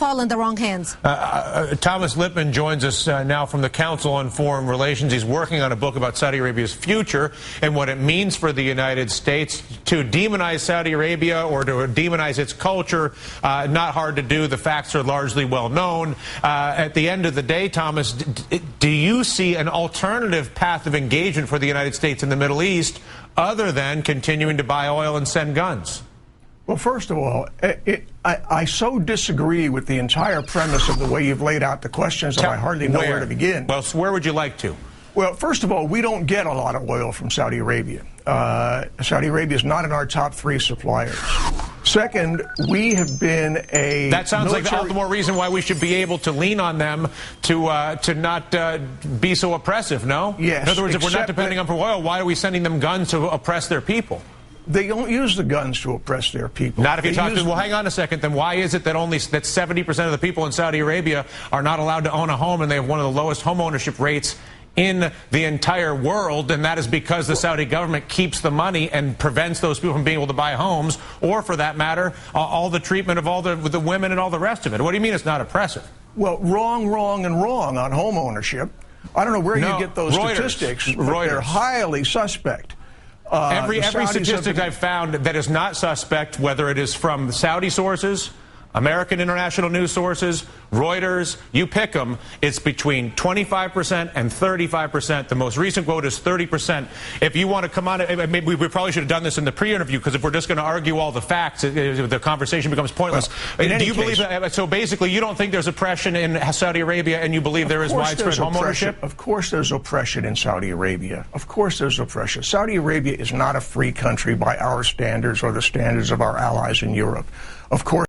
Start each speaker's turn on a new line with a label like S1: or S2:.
S1: fall in the wrong hands.
S2: Thomas Lippman joins us now from the Council on Foreign Relations. He's working on a book about Saudi Arabia's future and what it means for the United States to demonize Saudi Arabia or to demonize its culture. Not hard to do. The facts are largely well known. At the end of the day, Thomas, do you see an alternative path of engagement for the United States in the Middle East other than continuing to buy oil and send guns?
S3: Well, first of all, I so disagree with the entire premise of the way you've laid out the questions that I hardly know where to begin.
S2: Well, so where would you like to?
S3: Well, first of all, we don't get a lot of oil from Saudi Arabia. Saudi Arabia is not in our top 3 suppliers. Second, we have been a
S2: That sounds like all the more reason why we should be able to lean on them to not be so oppressive, no?
S3: Yes.
S2: In other words, if we're not depending on oil, why are we sending them guns to oppress their people?
S3: They don't use the guns to oppress their people.
S2: Not if you talk to, well, hang on a second, then why is it that only 70% of the people in Saudi Arabia are not allowed to own a home and they have one of the lowest home ownership rates in the entire world, and that is because the Saudi government keeps the money and prevents those people from being able to buy homes, or for that matter, all the treatment of all the women and all the rest of it. What do you mean it's not oppressive?
S3: Well, wrong on home ownership. I don't know where you get those statistics, but they're highly suspect.
S2: Every statistic I've found that is not suspect, whether it is from Saudi sources, American international news sources, Reuters, you pick them, it's between 25% and 35%. The most recent quote is 30%. If you want to come on, maybe we probably should have done this in the pre-interview, because if we're just going to argue all the facts, the conversation becomes pointless.
S3: Well,
S2: do you believe that? So basically, you don't think there's oppression in Saudi Arabia, and you believe there is widespread home ownership?
S3: Of course there's oppression in Saudi Arabia. Of course there's oppression. Saudi Arabia is not a free country by our standards or the standards of our allies in Europe. Of course.